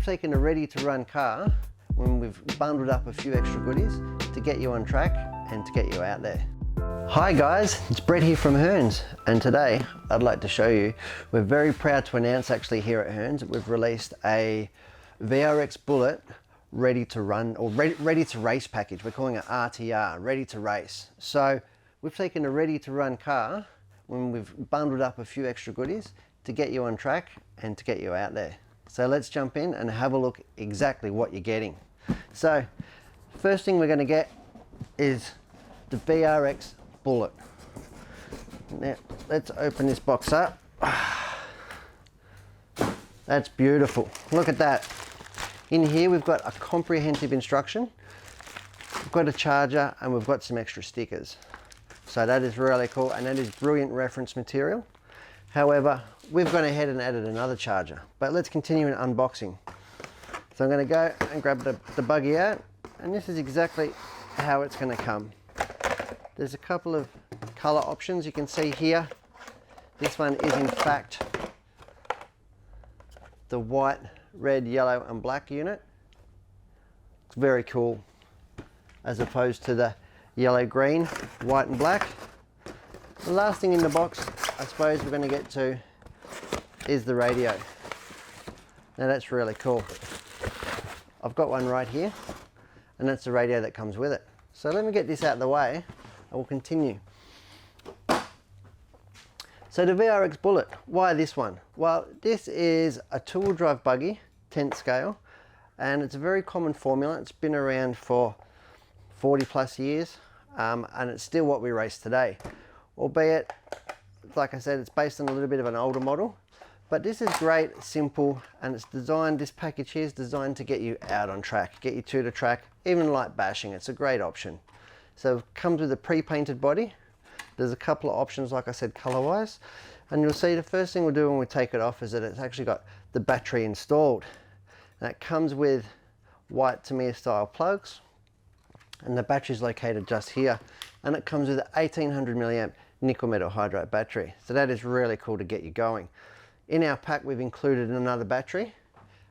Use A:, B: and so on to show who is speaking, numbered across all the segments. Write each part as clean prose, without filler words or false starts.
A: taken a ready-to-run car when we've bundled up a few extra goodies to get you on track and to get you out there. Hi guys, it's Brett here from Hearns, and today I'd like to show you, we're very proud to announce actually here at Hearns that we've released a VRX Bullet ready to run or ready to race package. We're calling it RTR, ready to race. So we've taken a ready to run car when we've bundled up a few extra goodies to get you on track and to get you out there. So let's jump in and have a look exactly what you're getting. So first thing we're going to get is the VRX Bullet. Now let's open this box up. That's beautiful. Look at that. In here we've got a comprehensive instruction, we've got a charger, and we've got some extra stickers. So that is really cool, and that is brilliant reference material. However, we've gone ahead and added another charger, but let's continue in unboxing. So I'm going to go and grab the buggy out, and this is exactly how it's going to come. There's a couple of color options you can see here. This one is in fact the white, red, yellow and black unit. It's very cool, as opposed to the yellow, green, white and black. The last thing in the box I suppose we're going to get to is the radio. Now that's really cool. I've got one right here, and that's the radio that comes with it. So let me get this out of the way and we'll continue. So the VRX Bullet, why this one? Well, this is a two-wheel drive buggy, 10th scale, and it's a very common formula. It's been around for 40 plus years, and it's still what we race today. Albeit, like I said, it's based on a little bit of an older model, but this is great, simple, and it's designed, this package here is designed to get you out on track, get you to the track, even light bashing. It's a great option. So it comes with a pre-painted body. There's a couple of options, like I said, color-wise, and you'll see the first thing we'll do when we take it off is that it's actually got the battery installed. And it comes with white Tamiya style plugs, and the battery is located just here, and it comes with an 1800 milliamp nickel metal hydride battery. So that is really cool to get you going. In our pack we've included another battery,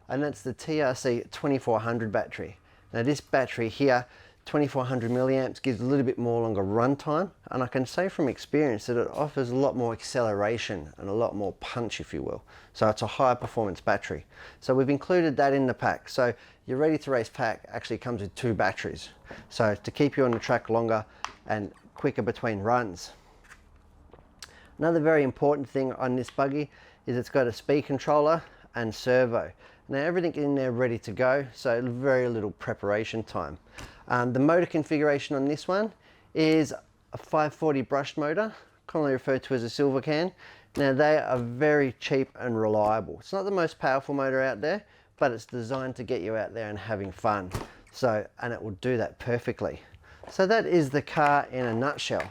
A: and that's the TRC 2400 battery. Now this battery here, 2400 milliamps, gives a little bit more longer run time, and I can say from experience that it offers a lot more acceleration and a lot more punch, if you will. So it's a high performance battery. So we've included that in the pack. So your ready to race pack actually comes with two batteries, so to keep you on the track longer and quicker between runs. Another very important thing on this buggy is it's got a speed controller and servo. Now everything in there ready to go, so very little preparation time. The motor configuration on this one is a 540 brushed motor, commonly referred to as a silver can. Now they are very cheap and reliable. It's not the most powerful motor out there, but it's designed to get you out there and having fun. So, and it will do that perfectly. So that is the car in a nutshell.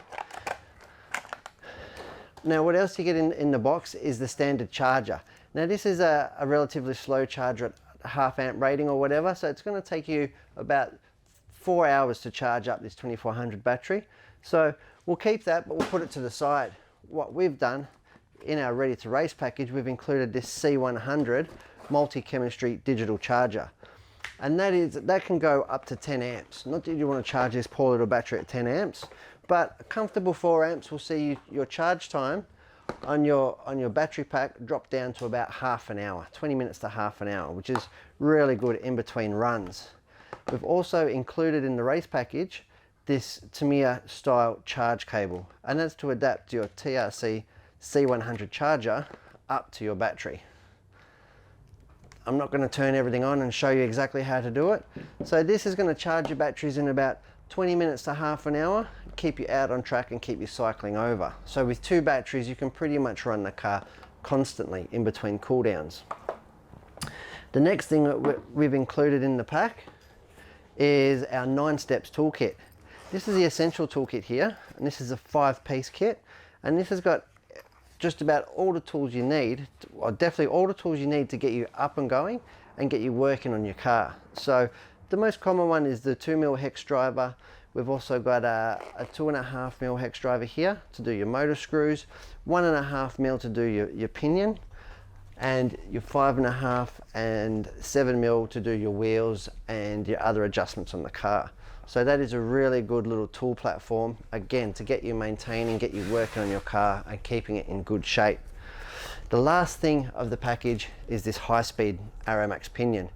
A: Now what else you get in the box is the standard charger. Now this is a relatively slow charger at half amp rating or whatever, so it's going to take you about 4 hours to charge up this 2400 battery. So we'll keep that, but we'll put it to the side. What we've done in our ready to race package, we've included this C100 multi-chemistry digital charger. And that can go up to 10 amps. Not that you want to charge this poor little battery at 10 amps, but a comfortable 4 amps will see your charge time on your battery pack drop down to about half an hour, 20 minutes to half an hour, which is really good in between runs. We've also included in the race package this Tamiya style charge cable, and that's to adapt your TRC C100 charger up to your battery. I'm not going to turn everything on and show you exactly how to do it. So this is going to charge your batteries in about 20 minutes to half an hour, keep you out on track and keep you cycling over. So with two batteries you can pretty much run the car constantly in between cooldowns. The next thing that we've included in the pack is our 9 steps toolkit. This is the essential toolkit here, and this is a 5-piece kit, and this has got just about all the tools you need, or definitely all the tools you need to get you up and going and get you working on your car. So the most common one is the 2mm hex driver. We've also got a 2.5mm hex driver here to do your motor screws, 1.5mm to do your pinion, and your 5.5 and 7mm to do your wheels and your other adjustments on the car. So that is a really good little tool platform, again, to get you maintaining, get you working on your car and keeping it in good shape. The last thing of the package is this high-speed Aromax pinion.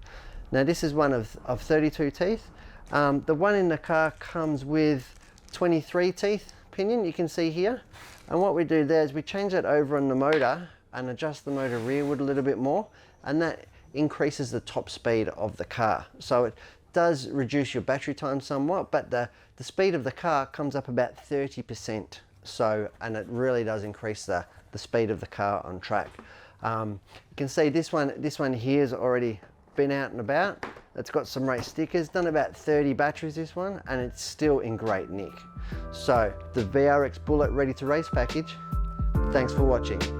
A: Now this is one of 32 teeth. The one in the car comes with 23 teeth pinion, you can see here. And what we do there is we change that over on the motor and adjust the motor rearward a little bit more, and that increases the top speed of the car. So it does reduce your battery time somewhat, but the speed of the car comes up about 30%. So, and it really does increase the speed of the car on track. You can see this one here has already been out and about. It's got some race stickers, done about 30 batteries this one, and it's still in great nick. So the VRX Bullet Ready to Race package, thanks for watching.